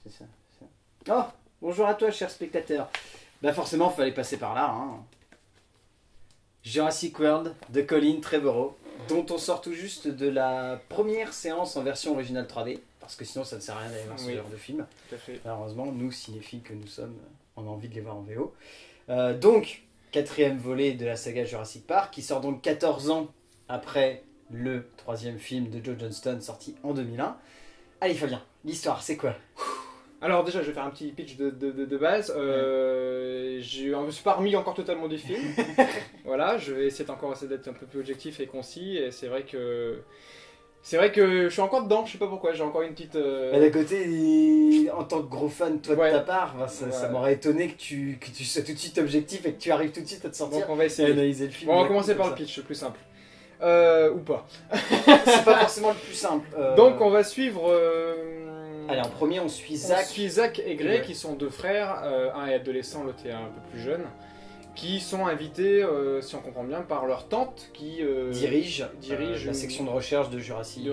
C'est ça, c'est ça. Oh, bonjour à toi, cher spectateur. Bah forcément, fallait passer par là. Hein. Jurassic World de Colin Trevorrow, dont on sort tout juste de la première séance en version originale 3D, parce que sinon ça ne sert à rien d'aller voir ce genre de film. Tout à fait. Malheureusement, nous, cinéphiles que nous sommes, on a envie de les voir en VO. Donc, quatrième volet de la saga Jurassic Park, qui sort donc 14 ans après le troisième film de Joe Johnston, sorti en 2001. Allez Fabien, l'histoire, c'est quoi? Alors déjà, je vais faire un petit pitch de base. Je ne me suis pas remis encore totalement du film. Voilà, je vais essayer d'être un peu plus objectif et concis. Et c'est vrai que je suis encore dedans. Je sais pas pourquoi. J'ai encore une petite. D'un côté, en tant que gros fan, toi de ta part, ça m'aurait étonné que tu sois tout de suite objectif et que tu arrives tout de suite à te sortir. Donc on va essayer d'analyser le film. Bon, on va commencer par le pitch, le plus simple. Ou pas. C'est pas forcément le plus simple. Donc on va suivre. Allez, en premier, on suit Zach. On suit Zach et Gray, qui sont deux frères, un est adolescent, l'autre est un peu plus jeune, qui sont invités, si on comprend bien, par leur tante qui dirige la section de recherche de Jurassic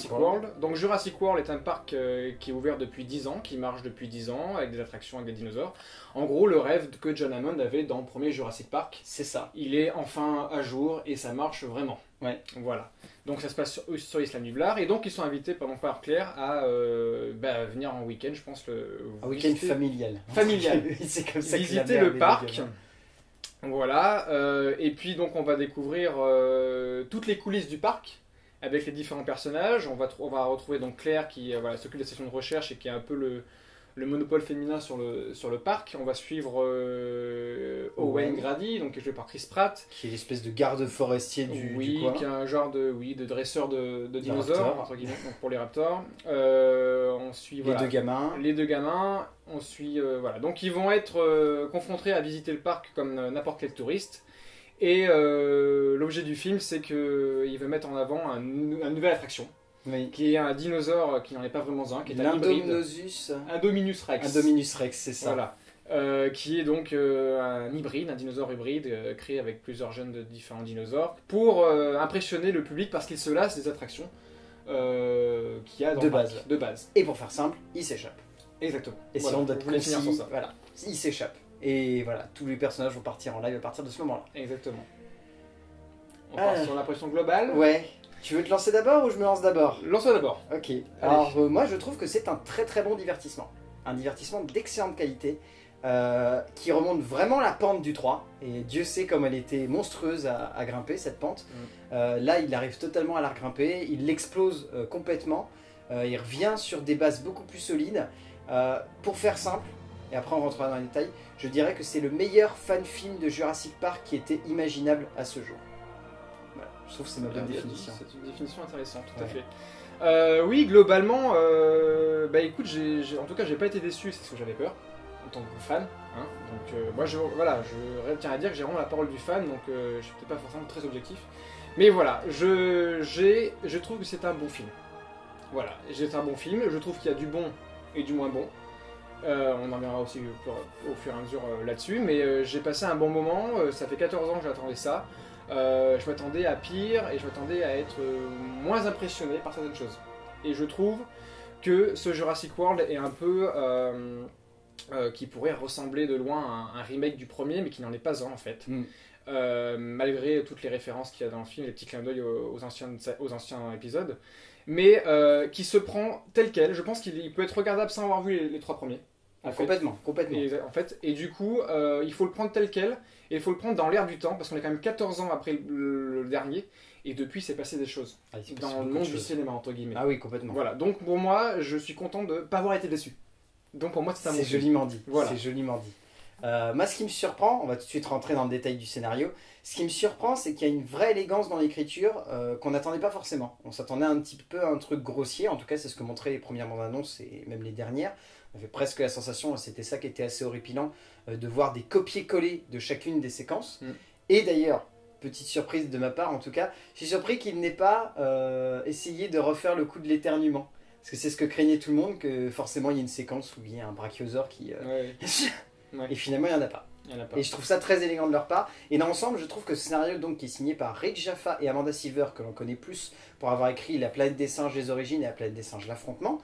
World. Donc Jurassic World est un parc qui est ouvert depuis 10 ans, qui marche depuis 10 ans, avec des attractions, avec des dinosaures. En gros, le rêve que John Hammond avait dans le premier Jurassic Park, c'est ça. Il est enfin à jour et ça marche vraiment. Ouais. Voilà. Donc ça se passe sur Isla Nublar et donc ils sont invités par Claire à venir en week-end, je pense. Un week-end familial. Familial. C'est comme ça visiter le parc. Voilà. Et puis donc on va découvrir toutes les coulisses du parc avec les différents personnages. On va retrouver donc Claire qui s'occupe de la station de recherche et qui est un peu le monopole féminin sur le parc. On va suivre Owen Grady, donc joué par Chris Pratt, qui est l'espèce de garde forestier du coin. Qui est un genre de dresseur de dinosaures entre guillemets, donc pour les raptors. On suit les deux gamins. On suit donc ils vont être confrontés à visiter le parc comme n'importe quel touriste. Et l'objet du film, c'est qu'il veut mettre en avant une nouvelle attraction. Oui. Qui est un dinosaure qui n'en est pas vraiment un, qui est un Indominus Rex. Indominus Rex, c'est ça. Voilà. Qui est donc un hybride, un dinosaure hybride créé avec plusieurs gènes de différents dinosaures pour impressionner le public parce qu'il se lasse des attractions qu'il y a dans le parc. De base. Et pour faire simple, il s'échappe. Exactement. Et sinon, d'être concis, voilà, il s'échappe. Et voilà, tous les personnages vont partir en live à partir de ce moment-là. Exactement. On part sur l'impression globale. Ouais. Tu veux te lancer d'abord ou je me lance d'abord? Lance-toi d'abord. Ok. Alors moi je trouve que c'est un très très bon divertissement. Un divertissement d'excellente qualité qui remonte vraiment la pente du 3. Et Dieu sait comme elle était monstrueuse à grimper cette pente. Là il arrive totalement à la grimper, il l'explose complètement. Il revient sur des bases beaucoup plus solides. Pour faire simple, et après on rentrera dans les détails, je dirais que c'est le meilleur fan-film de Jurassic Park qui était imaginable à ce jour. Je trouve que c'est ma bonne définition. C'est une définition intéressante, tout à fait. Oui, globalement, écoute, en tout cas, j'ai pas été déçu, c'est ce que j'avais peur, en tant que fan. Hein. Donc, moi, je tiens à dire que j'ai vraiment la parole du fan, donc je suis peut-être pas forcément très objectif. Mais voilà, je trouve que c'est un bon film. Voilà, c'est un bon film, je trouve qu'il y a du bon et du moins bon. On en reviendra aussi au fur et à mesure là-dessus, mais j'ai passé un bon moment, ça fait 14 ans que j'attendais ça. Je m'attendais à pire et je m'attendais à être moins impressionné par certaines choses. Et je trouve que ce Jurassic World est un peu qui pourrait ressembler de loin à un remake du premier, mais qui n'en est pas un en fait. Malgré toutes les références qu'il y a dans le film, les petits clins d'œil aux anciens épisodes, mais qui se prend tel quel. Je pense qu'il peut être regardable sans avoir vu les trois premiers. Complètement. Et du coup, il faut le prendre tel quel, et il faut le prendre dans l'air du temps, parce qu'on est quand même 14 ans après le dernier, et depuis, c'est passé des choses. Dans le monde du cinéma, entre guillemets. Ah oui, complètement. Voilà, donc pour moi, je suis content de ne pas avoir été déçu. Donc pour moi, c'est un bon film. C'est joliment dit. Voilà. C'est joliment dit. Moi, ce qui me surprend, on va tout de suite rentrer dans le détail du scénario, ce qui me surprend, c'est qu'il y a une vraie élégance dans l'écriture qu'on n'attendait pas forcément. On s'attendait un petit peu à un truc grossier, en tout cas, c'est ce que montraient les premières bandes annonces et même les dernières. On avait presque la sensation, c'était ça qui était assez horripilant, de voir des copier-coller de chacune des séquences. Et d'ailleurs, petite surprise de ma part en tout cas, je suis surpris qu'il n'ait pas essayé de refaire le coup de l'éternuement. Parce que c'est ce que craignait tout le monde, que forcément il y ait une séquence où il y a un brachiosaure qui... Et finalement il n'y en a pas. Et je trouve ça très élégant de leur part. Et dans l'ensemble, je trouve que ce scénario donc, qui est signé par Rick Jaffa et Amanda Silver, que l'on connaît plus pour avoir écrit La planète des singes, les origines, et La planète des singes, l'affrontement,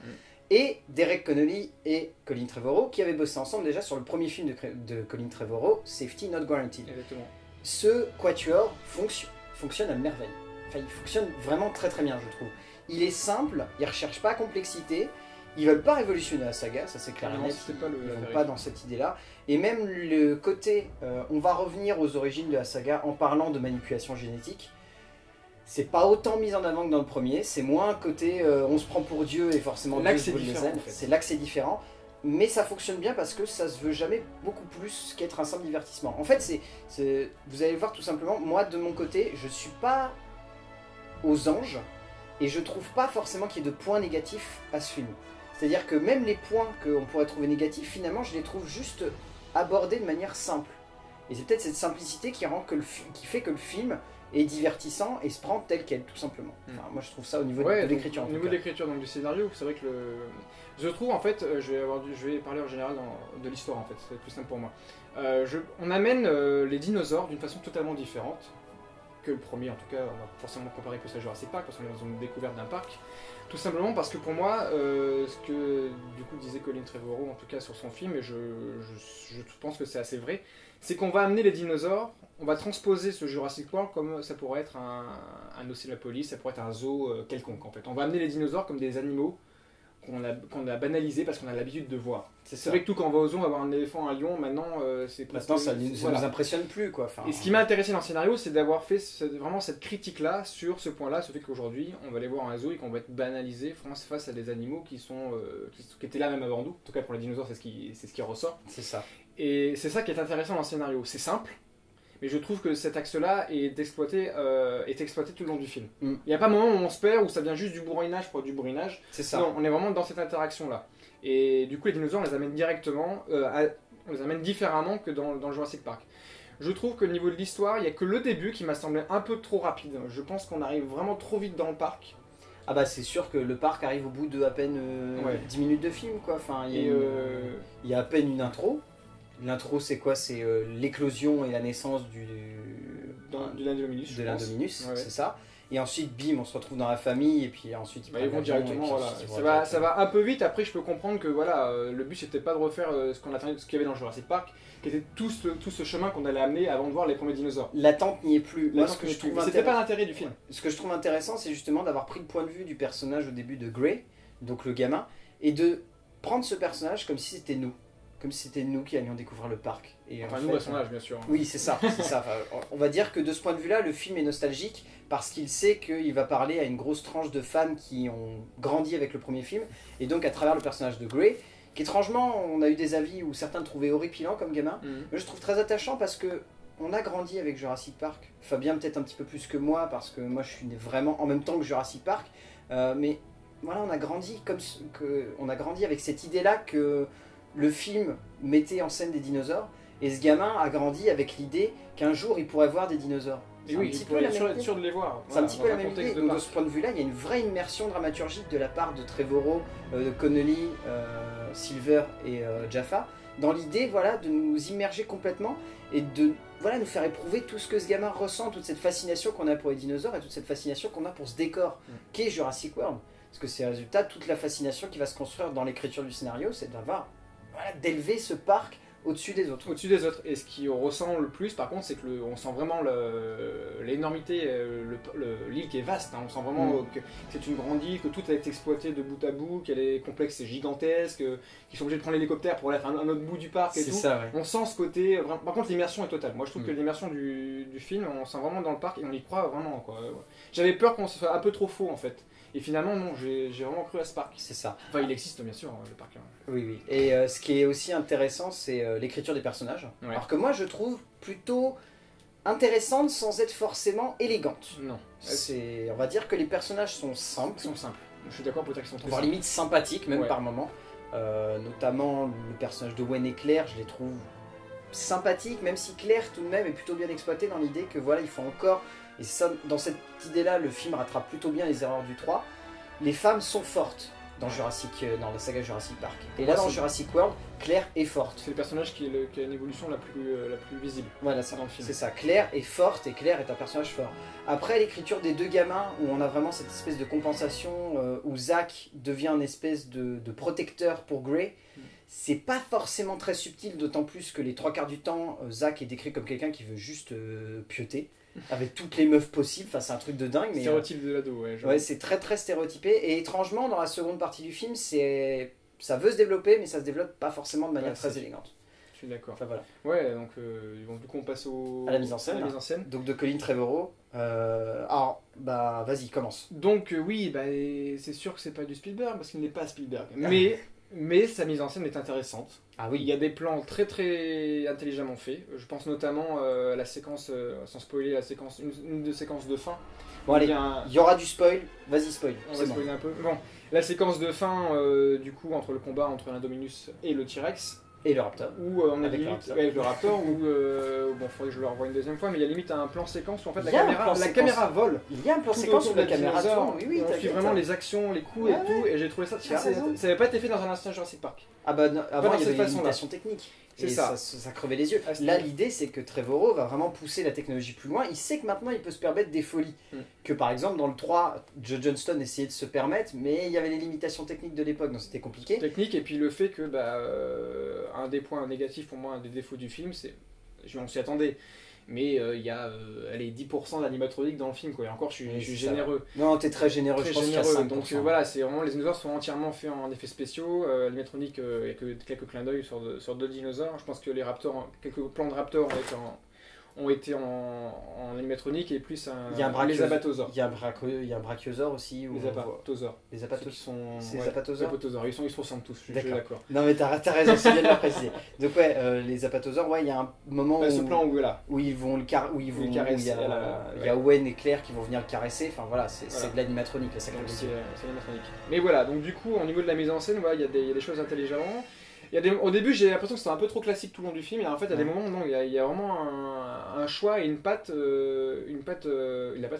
et Derek Connolly et Colin Trevorrow, qui avaient bossé ensemble déjà sur le premier film de Colin Trevorrow, Safety Not Guaranteed. Exactement. Ce quatuor fonctionne à merveille. Enfin, il fonctionne vraiment très très bien, je trouve. Il est simple, il ne recherche pas complexité, ils veulent pas révolutionner la saga, ça c'est clair et net, ils vont pas dans cette idée-là. Et même le côté, on va revenir aux origines de la saga en parlant de manipulation génétique, c'est pas autant mis en avant que dans le premier, c'est moins côté on se prend pour Dieu et forcément là Dieu c'est différent. En fait. C'est là que c'est différent, mais ça fonctionne bien parce que ça se veut jamais beaucoup plus qu'être un simple divertissement. En fait, vous allez voir tout simplement, moi de mon côté, je suis pas aux anges et je trouve pas forcément qu'il y ait de points négatifs à ce film. C'est-à-dire que même les points qu'on pourrait trouver négatifs, finalement, je les trouve juste abordés de manière simple. Et c'est peut-être cette simplicité qui fait que le film est divertissant et se prend tel quel, tout simplement. Enfin, moi, je trouve ça au niveau de l'écriture. Au niveau de l'écriture, donc du scénario, c'est vrai que je trouve, en fait, je vais parler en général de l'histoire, en fait, c'est plus simple pour moi. On amène les dinosaures d'une façon totalement différente que le premier, en tout cas, on va forcément comparer plus à Jurassic Park, parce qu'on est dans une découverte d'un parc. Tout simplement parce que pour moi, ce que du coup disait Colin Trevorrow, en tout cas sur son film, et je pense que c'est assez vrai, c'est qu'on va amener les dinosaures, on va transposer ce Jurassic World comme ça pourrait être un Océanopolis, ça pourrait être un zoo quelconque en fait. On va amener les dinosaures comme des animaux qu'on a banalisé parce qu'on a l'habitude de voir. C'est vrai que tout quand on va au zoo, on va voir un éléphant, un lion, maintenant ça nous impressionne plus quoi. Enfin, et ce qui m'a intéressé dans le scénario, c'est d'avoir fait vraiment cette critique-là sur ce point-là, ce fait qu'aujourd'hui on va aller voir un zoo et qu'on va être banalisé face à des animaux qui étaient là même avant nous. En tout cas pour les dinosaures, c'est ce qui ressort. C'est ça. Et c'est ça qui est intéressant dans le scénario. C'est simple, mais je trouve que cet axe-là est exploité tout le long du film. Il n'y a pas un moment où on se perd, où ça vient juste du bourrinage pour du bourrinage. C'est ça. Non, on est vraiment dans cette interaction-là. Et du coup, les dinosaures, on les amène directement, on les amène différemment que dans Jurassic Park. Je trouve que au niveau de l'histoire, il n'y a que le début qui m'a semblé un peu trop rapide. Je pense qu'on arrive vraiment trop vite dans le parc. Ah bah c'est sûr que le parc arrive au bout de à peine 10 minutes de film quoi. Enfin, il y a à peine une intro. L'intro c'est quoi? C'est l'éclosion et la naissance de l'Indominus, c'est ça. Et ensuite, bim, on se retrouve dans la famille et puis ensuite ils vont directement. Voilà. Ça va un peu vite. Après, je peux comprendre que voilà, le but c'était pas de refaire ce qu'il y avait dans Jurassic Park, qui était tout ce chemin qu'on allait amener avant de voir les premiers dinosaures. L'attente n'y est plus. C'était pas l'intérêt du film. Ce que je trouve intéressant, c'est justement d'avoir pris le point de vue du personnage au début de Gray, donc le gamin, et de prendre ce personnage comme si c'était nous. Comme si c'était nous qui allions découvrir le parc. Et enfin, nous à son âge, bien sûr. Oui, c'est ça. Enfin, on va dire que de ce point de vue-là, le film est nostalgique parce qu'il sait qu'il va parler à une grosse tranche de fans qui ont grandi avec le premier film. Et donc, à travers le personnage de Gray, qu'étrangement, on a eu des avis où certains le trouvaient horripilant comme gamin. Mais je trouve très attachant parce que on a grandi avec Jurassic Park. Fabien, peut-être un petit peu plus que moi, parce que moi, je suis né vraiment en même temps que Jurassic Park. Mais voilà, on a grandi avec cette idée-là que le film mettait en scène des dinosaures, et ce gamin a grandi avec l'idée qu'un jour il pourrait voir des dinosaures. Et oui, il pourrait être sûr de les voir. C'est un petit peu la même idée. Donc de ce point de vue-là, il y a une vraie immersion dramaturgique de la part de Trevorrow, de Connolly, Silver et Jaffa, dans l'idée de nous immerger complètement et de nous faire éprouver tout ce que ce gamin ressent, toute cette fascination qu'on a pour les dinosaures et toute cette fascination qu'on a pour ce décor qu'est Jurassic World. Parce que c'est le résultat de toute la fascination qui va se construire dans l'écriture du scénario, c'est d'élever ce parc au-dessus des autres. Au-dessus des autres. Et ce qui ressent le plus, par contre, c'est que on sent vraiment l'énormité, l'île qui est vaste. Hein. On sent vraiment que c'est une grande île, que tout a été exploité de bout à bout, qu'elle est complexe et gigantesque, qu'ils sont obligés de prendre l'hélicoptère pour aller à un autre bout du parc et tout. Ça, ouais. On sent ce côté. Par contre, l'immersion est totale. Moi, je trouve que l'immersion du film, on sent vraiment dans le parc et on y croit vraiment. Quoi. J'avais peur qu'on se fasse un peu trop faux en fait. Et finalement, non, j'ai vraiment cru à ce parc. C'est ça. Enfin, il existe bien sûr, le parc. Oui. Et ce qui est aussi intéressant, c'est l'écriture des personnages. Ouais. Alors que moi, je trouve plutôt intéressante sans être forcément élégante. Non. On va dire que les personnages sont simples. Je suis d'accord pour dire qu'ils sont très voire limite sympathiques, même par moments. Notamment le personnage de Wayne et Claire, je les trouve sympathiques, même si Claire, tout de même, est plutôt bien exploitée dans l'idée que il faut encore... Et dans cette idée-là, le film rattrape plutôt bien les erreurs du 3. Les femmes sont fortes. dans dans la saga Jurassic Park. Et là, dans Jurassic World, Claire est forte. C'est le personnage qui a une évolution la plus visible. Voilà, dans le film. C'est ça. Claire est forte et Claire est un personnage fort. Après, l'écriture des deux gamins, où on a vraiment cette espèce de compensation, où Zach devient une espèce de protecteur pour Grey, c'est pas forcément très subtil, d'autant plus que les 3/4 du temps, Zach est décrit comme quelqu'un qui veut juste pioter. Avec toutes les meufs possibles, enfin, c'est un truc de dingue. Mais, stéréotype de l'ado, ouais. Ouais, c'est très très stéréotypé. Et étrangement, dans la seconde partie du film, ça veut se développer, mais ça se développe pas forcément de manière très élégante. Je suis d'accord. Enfin, voilà. Ouais, donc du coup on passe à la mise en scène. Donc de Colin Trevorrow. Alors, bah vas-y, commence. Donc oui, bah, c'est sûr que c'est pas du Spielberg, parce qu'il n'est pas Spielberg. Mais sa mise en scène est intéressante. Ah oui. Il y a des plans très très intelligemment faits. Je pense notamment à la séquence, sans spoiler, une des séquences de fin. Bon allez, il y aura du spoil. Vas-y, spoil. On va spoiler un peu. Bon, la séquence de fin, du coup, entre le combat entre l'Indominus et le T-Rex. Et le Raptor. Où on a limite avec le Raptor, où bon, faudrait que je le revoie une deuxième fois, mais il y a limite un plan séquence où en fait la caméra vole. Il y a un plan séquence où la caméra tourne. Oui, on suit vraiment les actions, les coups et tout, et j'ai trouvé ça. Ça n'avait pas été fait dans un instant Jurassic Park. Ah bah avant il y avait des limitations techniques. C'est ça crevait les yeux. Là, l'idée, c'est que Trevorrow va vraiment pousser la technologie plus loin. Il sait que maintenant, il peut se permettre des folies. Que par exemple, dans le 3, Joe Johnston essayait de se permettre, mais il y avait les limitations techniques de l'époque, donc c'était compliqué. Technique, et puis le fait que, un des points négatifs pour moi, un des défauts du film, c'est. On s'y attendait. Mais il y a 10% d'animatronique dans le film, quoi. Et encore, je suis généreux. Non, t'es très généreux, je pense qu'il y a 5%. Donc voilà, c'est vraiment, les dinosaures sont entièrement faits en effets spéciaux. L'animatronique, il n'y a que quelques clins d'œil sur deux dinosaures. Je pense que les raptors, quelques plans de raptors ont été en animatronique et plus les apatosaures. Il y a un brachiosaure aussi. Les apatosaures. Les apatosaures. C'est les apatosaures. Ils se ressemblent tous, je suis d'accord. Non mais t'as raison, c'est bien de le préciser. Donc ouais, les apatosaures, ouais, il y a un moment ce plan où ils vont il y a Owen et Claire qui vont venir le caresser. Enfin voilà, c'est de l'animatronique, là, ça c'est l'animatronique. Mais voilà, donc du coup, au niveau de la mise en scène, il y a des choses intelligentes. Au début, j'ai l'impression que c'était un peu trop classique tout le long du film, et en fait, à des moments, non, il y a vraiment un choix et une patte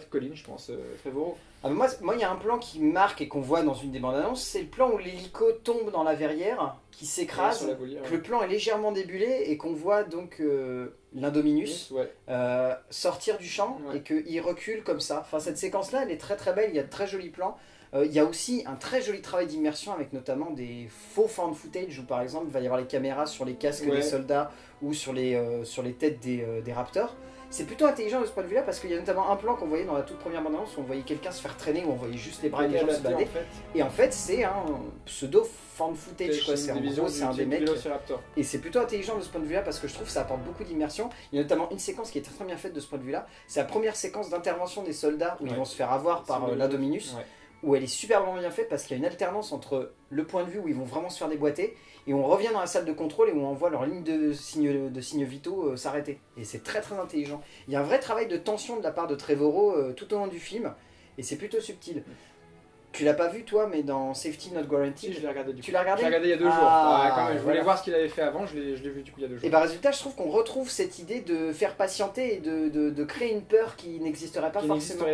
Colin, je pense, Trevorrow. Ah, moi, il y a un plan qui marque et qu'on voit dans une des bandes annonces, c'est le plan où l'hélico tombe dans la verrière, qui s'écrase, que le plan est légèrement débulé et qu'on voit donc l'Indominus sortir du champ et qu'il recule comme ça. Enfin, cette séquence-là, elle est très très belle, il y a de très jolis plans. Il y a aussi un très joli travail d'immersion avec notamment des faux found footage où par exemple il va y avoir les caméras sur les casques des soldats ou sur les têtes des raptors. C'est plutôt intelligent de ce point de vue là parce qu'il y a notamment un plan qu'on voyait dans la toute première bande-annonce où on voyait quelqu'un se faire traîner, où on voyait juste les bras et les jambes se balader. Et en fait c'est un pseudo found footage, quoi. C'est un des mecs. Et c'est plutôt intelligent de ce point de vue là parce que je trouve que ça apporte beaucoup d'immersion. Il y a notamment une séquence qui est très, très bien faite de ce point de vue là. C'est la première séquence d'intervention des soldats où ils vont se faire avoir par l'Indominus. Où elle est superbement bien faite parce qu'il y a une alternance entre le point de vue où ils vont vraiment se faire déboîter et on revient dans la salle de contrôle et où on voit leur ligne de signes vitaux s'arrêter. Et c'est très très intelligent. Il y a un vrai travail de tension de la part de Trevorrow tout au long du film et c'est plutôt subtil. Tu l'as pas vu toi, mais dans Safety Not Guaranteed, je l'ai regardé. Tu l'as regardé ? Je l'ai regardé il y a 2 jours. Quand même, je voulais voir ce qu'il avait fait avant, je l'ai vu du coup il y a 2 jours. Et bah résultat, je trouve qu'on retrouve cette idée de faire patienter et de créer une peur qui n'existerait pas forcément.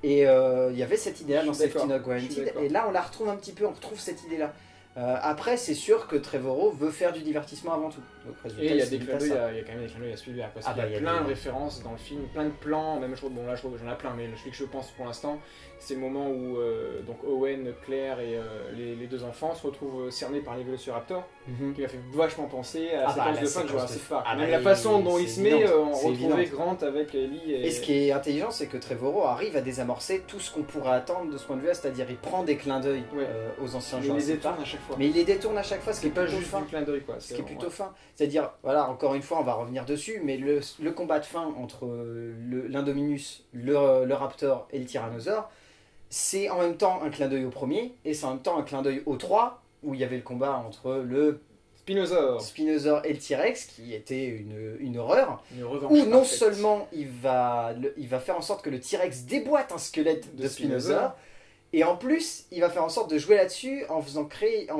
Et il y avait cette idée-là dans Safety Not Guaranteed, et là on la retrouve un petit peu, on retrouve cette idée-là. Après, c'est sûr que Trevorrow veut faire du divertissement avant tout. Donc, et il y a des clins d'œil, il y a quand même des clins d'œil à Spielberg, parce qu'il y a plein de références dans le film, plein de plans, même j'en ai plein, mais celui que je pense pour l'instant, c'est le moment où donc Owen, Claire et les deux enfants se retrouvent cernés par les Vélociraptors, qui m'a fait vachement penser à la séquence de fin de Jurassic Park. Même la façon dont il se met, on retrouvait Grant avec Ellie. Et ce qui est intelligent, c'est que Trevorrow arrive à désamorcer tout ce qu'on pourrait attendre de ce point de vue-là, c'est-à-dire il prend des clins d'œil aux anciens Jurassic Park. Mais il les détourne à chaque fois, ce qui est pas plutôt juste fin. Du clin d'œil, quoi. Ce qui est plutôt fin. C'est-à-dire, voilà, encore une fois, on va revenir dessus, mais le combat de fin entre l'Indominus, le Raptor et le Tyrannosaure, c'est en même temps un clin d'œil au premier, et c'est en même temps un clin d'œil au 3, où il y avait le combat entre le Spinosaure et le T-Rex, qui était une horreur. Où non seulement il va faire en sorte que le T-Rex déboîte un squelette de Spinosaure, Et en plus, il va faire en sorte de jouer là-dessus en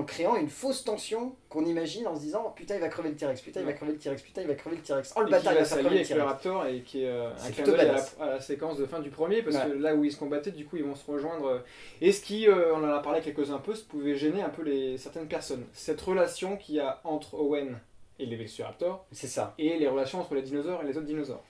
créant une fausse tension qu'on imagine en se disant oh, putain il va crever le T-Rex, putain il va crever le T-Rex, putain il va crever le T-Rex. Oh le bâtard il va faire crever le T-Rex. Le T-Rex. Raptor et qui est un plutôt clin d'œil badass. à la séquence de fin du premier parce que là où ils se combattaient du coup ils vont se rejoindre et ce qui, on en a parlé quelques-uns un peu, ça pouvait gêner un peu certaines personnes. Cette relation qu'il y a entre Owen et les Velociraptors, c'est ça. Et les relations entre les dinosaures et les autres dinosaures.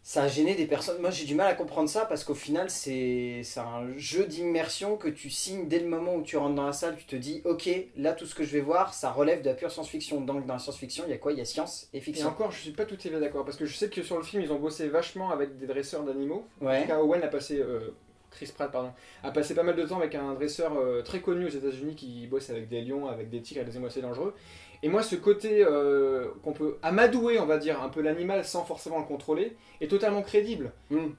Ça a gêné des personnes. Moi j'ai du mal à comprendre ça parce qu'au final c'est un jeu d'immersion que tu signes dès le moment où tu rentres dans la salle. Tu te dis ok, là tout ce que je vais voir ça relève de la pure science-fiction. Donc dans la science-fiction il y a quoi? Il y a science et fiction. Et encore je suis pas tout à fait d'accord parce que je sais que sur le film ils ont bossé vachement avec des dresseurs d'animaux. Ouais. En tout cas Owen a passé... Chris Pratt, pardon, a passé pas mal de temps avec un dresseur très connu aux États-Unis qui bosse avec des lions, avec des tigres et des animaux assez dangereux. Et moi, ce côté qu'on peut amadouer, on va dire, un peu l'animal sans forcément le contrôler, est totalement crédible.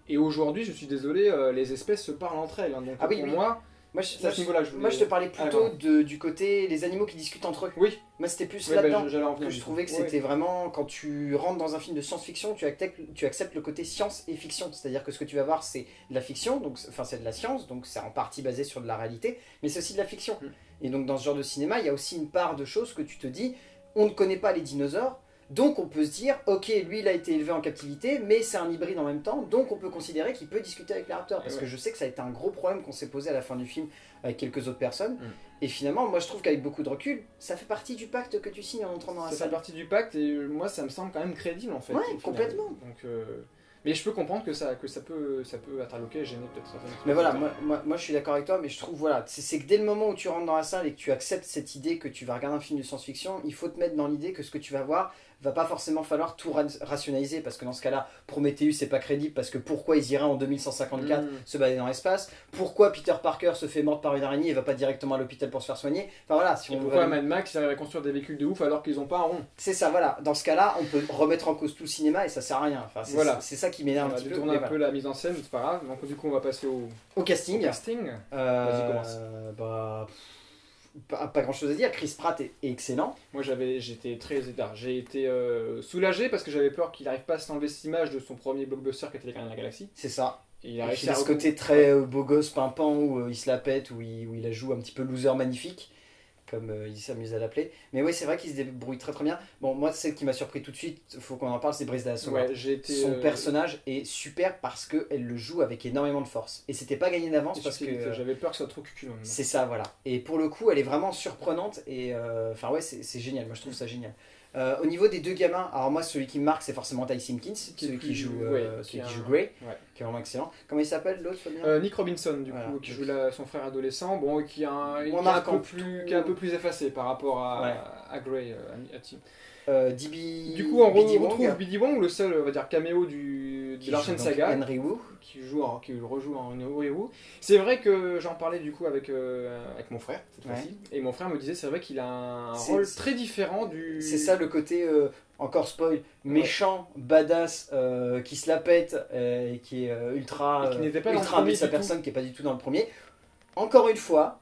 Et aujourd'hui, je suis désolé, les espèces se parlent entre elles. Hein, donc ah oui, pour oui. moi, je te parlais plutôt du côté les animaux qui discutent entre eux. Oui. Moi c'était plus là-dedans que je trouvais que c'était vraiment quand tu rentres dans un film de science-fiction, tu acceptes le côté science et fiction. C'est-à-dire que ce que tu vas voir c'est de la fiction, donc enfin c'est de la science, donc c'est en partie basé sur de la réalité, mais c'est aussi de la fiction. Et donc dans ce genre de cinéma, il y a aussi une part de choses que tu te dis, on ne connaît pas les dinosaures. Donc on peut se dire, ok, lui il a été élevé en captivité, mais c'est un hybride en même temps, donc on peut considérer qu'il peut discuter avec les raptors. Parce que je sais que ça a été un gros problème qu'on s'est posé à la fin du film avec quelques autres personnes. Et finalement, moi je trouve qu'avec beaucoup de recul, ça fait partie du pacte que tu signes en entrant dans la salle. Ça fait partie du pacte et moi ça me semble quand même crédible en fait. Ouais, complètement. Donc, mais je peux comprendre que ça peut interloquer et gêner peut-être certaines personnes. Mais voilà, moi je suis d'accord avec toi, mais je trouve, voilà, c'est que dès le moment où tu rentres dans la salle et que tu acceptes cette idée que tu vas regarder un film de science-fiction, il faut te mettre dans l'idée que ce que tu vas voir va pas forcément falloir tout rationaliser, parce que dans ce cas-là, Prometheus c'est pas crédible, parce que pourquoi ils iraient en 2154 se balader dans l'espace, pourquoi Peter Parker se fait mordre par une araignée et va pas directement à l'hôpital pour se faire soigner, enfin voilà. Si et pourquoi Mad Max arrive à construire des véhicules de ouf alors qu'ils ont pas un rond. C'est ça, voilà, dans ce cas-là, on peut remettre en cause tout le cinéma et ça sert à rien, enfin, c'est ça qui m'énerve un petit peu. On va détourner un peu la mise en scène, c'est pas grave, donc du coup on va passer au casting. Vas-y, commence. Pas grand chose à dire, Chris Pratt est excellent. Moi j'ai été soulagé parce que j'avais peur qu'il n'arrive pas à s'enlever cette image de son premier blockbuster qui était Les Gardiens de la Galaxie. C'est ça. Et il a réussi à ce côté très beau gosse pimpant où il se la pète, où il joue un petit peu loser magnifique, comme il s'amuse à l'appeler. Mais oui, c'est vrai qu'il se débrouille très très bien. Bon, moi, celle qui m'a surpris tout de suite, faut qu'on en parle, c'est Bryce Dallas Howard. Son personnage est super parce qu'elle le joue avec énormément de force. Et c'était pas gagné d'avance parce que... J'avais peur que ça soit trop cucu. C'est ça, voilà. Et pour le coup, elle est vraiment surprenante. Et enfin, ouais, c'est génial. Moi, je trouve ça génial. Au niveau des deux gamins, alors moi celui qui me marque c'est forcément Ty Simpkins, celui qui joue Grey, qui est vraiment excellent. Comment il s'appelle l'autre, Fabien? Nick Robinson du coup, qui joue son frère adolescent, bon, qui est un peu plus effacé par rapport à Grey, à Tim. Du coup on retrouve Billy Wong, le seul on va dire caméo de l'ancienne saga, Henry Wu, qui rejoue en Henry Wu. C'est vrai que j'en parlais du coup avec mon frère cette fois-ci, et mon frère me disait c'est vrai qu'il a un rôle très différent du... C'est ça le côté, encore spoil, méchant, badass, qui se la pète, et qui est ultra imbu de sa personne, qui est pas du tout dans le premier. Encore une fois,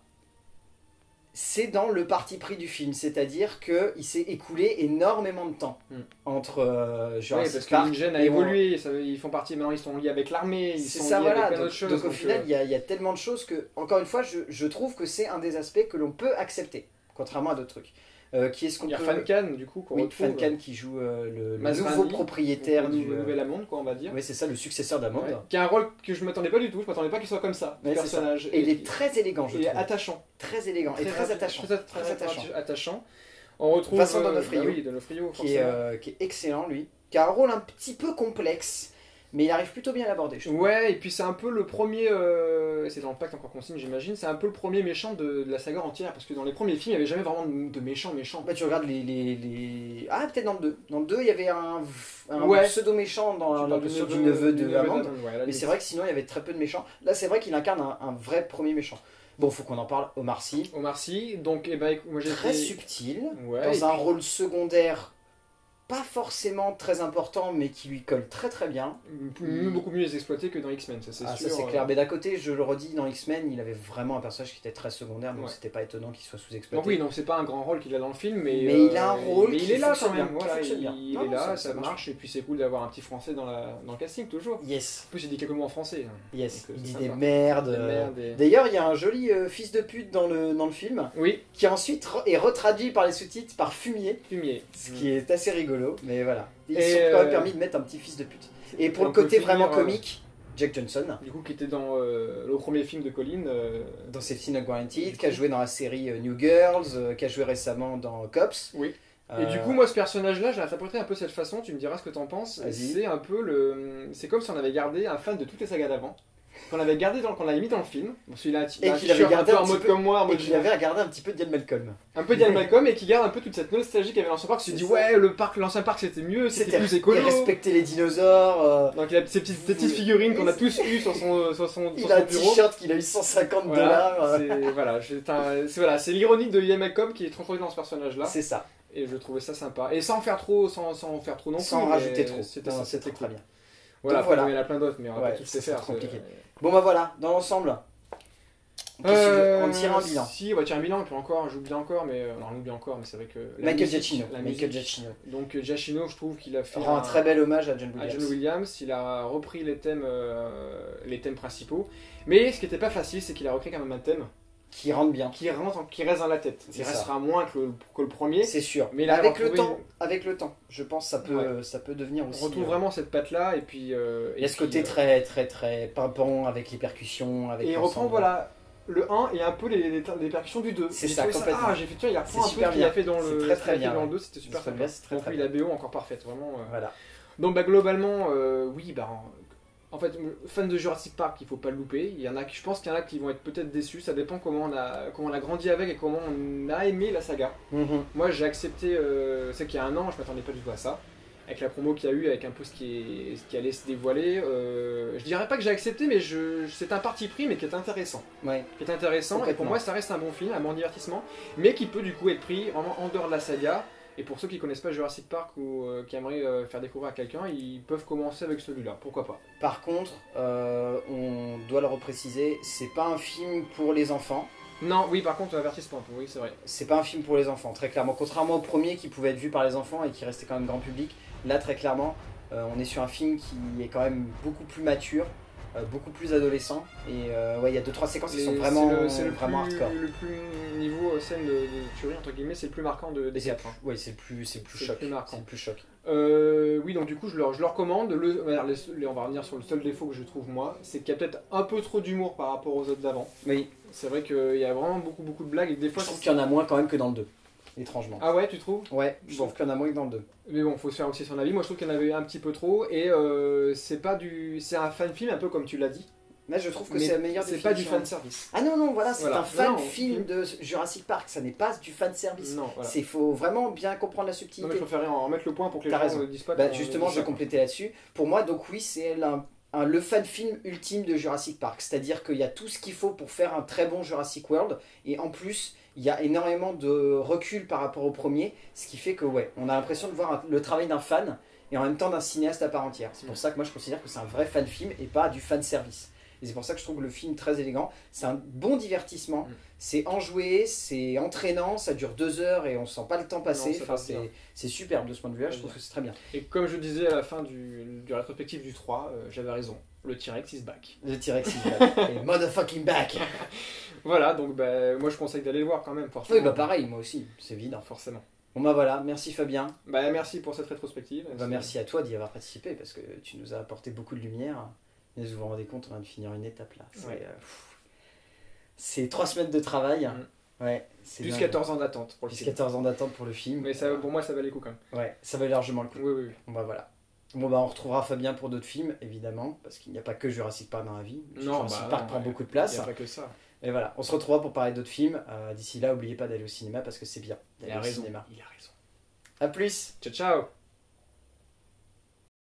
c'est dans le parti pris du film, c'est-à-dire qu'il s'est écoulé énormément de temps entre Jurassic Park parce que l'InGen a évolué, ils font partie, maintenant ils sont liés avec l'armée, ils sont liés avec plein d'autres choses. Donc au final, il y a tellement de choses que, encore une fois, je trouve que c'est un des aspects que l'on peut accepter, contrairement à d'autres trucs. Qui est ce qu'on peut... Fan Khan, du coup, qu'on retrouve. Fan Khan qui joue le nouveau propriétaire du nouvel Hammond, quoi, on va dire. Oui, c'est ça, le successeur d'Hammond. Qui a un rôle que je m'attendais pas du tout, je m'attendais pas qu'il soit comme ça, le personnage. Et il est très élégant, je trouve. Il est attachant. Très élégant et très attachant. Très attachant. On retrouve Vincent D'Onofrio, qui est excellent, lui. Qui a un rôle un petit peu complexe, mais il arrive plutôt bien à l'aborder. Ouais, et puis c'est un peu le premier, c'est dans le pacte encore qu'on signe j'imagine, c'est un peu le premier méchant de la saga entière, parce que dans les premiers films il n'y avait jamais vraiment de méchants. Bah tu regardes les... Ah peut-être dans le 2. Dans le 2 il y avait un pseudo-méchant sur du neveu de Hammond, mais c'est vrai que sinon il y avait très peu de méchants. Là c'est vrai qu'il incarne un vrai premier méchant. Bon, faut qu'on en parle, Omar Sy. Donc moi j'ai très subtil, dans un rôle secondaire pas forcément très important, mais qui lui colle très très bien. Beaucoup mieux les exploiter que dans X-Men, ça c'est sûr. Ça c'est clair, mais d'un côté, je le redis, dans X-Men, il avait vraiment un personnage qui était très secondaire, donc c'était pas étonnant qu'il soit sous-exploité. Donc oui, donc c'est pas un grand rôle qu'il a dans le film, mais il a un rôle mais il est là quand même, voilà, il est là, ça marche, et puis c'est cool d'avoir un petit français dans le casting, toujours. Yes. En plus, il dit quelques mots en français. Yes, donc, il dit sympa. des merdes. D'ailleurs, il y a un joli fils de pute dans le film, qui ensuite est retraduit par les sous-titres par Fumier. Ce qui est assez rigolo, mais voilà. Ils se sont quand même permis de mettre un petit fils de pute. Et pour le côté vraiment comique, Jack Johnson. Du coup, qui était dans le premier film de Colin. Dans Safety Not Guaranteed, qui a joué dans la série New Girls, qui a joué récemment dans Cops. Oui. Et du coup, moi, ce personnage-là, je l'ai interprété un peu de cette façon, tu me diras ce que t'en penses. C'est un peu c'est comme si on avait gardé un fan de toutes les sagas d'avant. Qu'on avait gardé qu'on l'avait mis dans le film. Bon, qu'il avait gardé en mode comme moi. Et qu'il avait gardé un petit peu d'Ian Malcolm. Un peu d'Ian Malcolm, et qui garde un peu toute cette nostalgie qu'il y avait dans l'ancien parc. Il se dit, ouais, l'ancien parc c'était mieux, c'était plus écolo. Il respectait les dinosaures. Donc il a ces petites figurines qu'on a tous eues sur son bureau. Il a un t-shirt qu'il a eu $150. Voilà, c'est l'ironie de Ian Malcolm qui est transformé dans ce personnage-là. C'est ça. Et je trouvais ça sympa. Et sans faire trop non plus. Sans rajouter trop. C'était très bien. Voilà, il y en a plein d'autres, mais on va pas tous les faire. C'est compliqué. Bon bah voilà, dans l'ensemble. On tire un bilan. Si, on va tirer un bilan, et puis encore, j'oublie encore, mais c'est vrai que. Michael Giacchino. Donc Giacchino, je trouve qu'il a fait un très bel hommage à John Williams. Il a repris les thèmes principaux. Mais ce qui n'était pas facile, c'est qu'il a repris quand même un thème qui rentre bien, qui reste dans la tête. Il restera moins que le premier. C'est sûr. Mais là, avec le temps, je pense ça peut devenir aussi. On retrouve vraiment cette patte là, et puis. Il y a ce côté très très très pimpant avec les percussions, et il reprend le 1 et un peu les percussions du 2. C'est ça, complètement. J'ai fait, il reprend un peu ce qu'il a fait dans le très bien dans le 2, c'était super sympa. Donc oui, la BO encore parfaite, vraiment. Voilà. Donc globalement, oui, en fait, fan de Jurassic Park, il faut pas le louper. Je pense qu'il y en a qui vont être peut-être déçus. Ça dépend comment on a grandi avec et comment on a aimé la saga. Moi, j'ai accepté. C'est qu'il y a un an, je m'attendais pas du tout à ça. Avec la promo qu'il y a eu, avec un peu ce qui allait se dévoiler, je dirais pas que j'ai accepté, mais c'est un parti pris, mais qui est intéressant. Qui est intéressant. Et pour moi, ça reste un bon film, un bon divertissement, mais qui peut du coup être pris vraiment en dehors de la saga. Et pour ceux qui connaissent pas Jurassic Park ou qui aimeraient faire découvrir à quelqu'un, ils peuvent commencer avec celui-là, pourquoi pas. Par contre, on doit le repréciser, c'est pas un film pour les enfants. Non, oui, par contre, avertissement, oui, c'est vrai. C'est pas un film pour les enfants, très clairement. Contrairement au premier qui pouvait être vu par les enfants et qui restait quand même grand public, là, très clairement, on est sur un film qui est quand même beaucoup plus mature, beaucoup plus adolescent. Et il y a 2-3 séquences qui sont vraiment hardcore. Le plus niveau scène de tuerie, entre guillemets, c'est le plus marquant des 4. Oui, c'est le plus choc. C'est le plus choc. Oui, donc du coup, je le recommande. On va revenir sur le seul défaut que je trouve, moi, c'est qu'il y a peut-être un peu trop d'humour par rapport aux autres d'avant. Oui. C'est vrai qu'il y a vraiment beaucoup de blagues. Et des fois, je trouve qu'il y en a moins quand même que dans le 2. Étrangement. Ah ouais, tu trouves? Ouais, je trouve qu'il y en a moins que dans le 2. Mais bon, faut se faire aussi son avis. Moi, je trouve qu'il y en avait un petit peu trop. Et c'est un fan film, un peu comme tu l'as dit. Là, je trouve que c'est la meilleure définition. C'est pas du fan service. Ah non, voilà, c'est un fan film de Jurassic Park. Ça n'est pas du fan service. Non, voilà. Faut vraiment bien comprendre la subtilité. Non, mais je préférais en remettre le point pour que les gens ne disent pas. Justement, je vais compléter là-dessus. Pour moi, donc oui, c'est le fan film ultime de Jurassic Park. C'est-à-dire qu'il y a tout ce qu'il faut pour faire un très bon Jurassic World. Et en plus, il y a énormément de recul par rapport au premier. Ce qui fait que, on a l'impression de voir le travail d'un fan et en même temps d'un cinéaste à part entière. C'est pour ça que moi, je considère que c'est un vrai fan film et pas du fan service. Et c'est pour ça que je trouve le film très élégant. C'est un bon divertissement. C'est enjoué, c'est entraînant, ça dure 2 heures et on sent pas le temps passer. C'est superbe de ce point de vue-là, je trouve que c'est très bien. Et comme je disais à la fin du rétrospectif du 3, j'avais raison. Le T-Rex is back. Le T-Rex is back. Et motherfucking back. Voilà, donc moi je conseille d'aller le voir quand même, forcément. Oui, pareil, moi aussi, c'est évident. Forcément. Bon voilà, merci Fabien. Merci pour cette rétrospective. Merci à toi d'y avoir participé parce que tu nous as apporté beaucoup de lumière. Et vous vous rendez compte, on vient de finir une étape là. C'est 3 semaines de travail. Plus 14 ans d'attente pour le film. 14 ans d'attente pour le film. Mais ça, pour moi, ça valait le coup quand même. Ouais, ça valait largement le coup. Oui. Bon voilà. On retrouvera Fabien pour d'autres films, évidemment, parce qu'il n'y a pas que Jurassic Park dans la vie. Jurassic Park prend beaucoup de place. Il n'y a pas que ça. Et voilà, on se retrouvera pour parler d'autres films. D'ici là, n'oubliez pas d'aller au cinéma parce que c'est bien d'aller au cinéma. Il a raison. A plus. Ciao.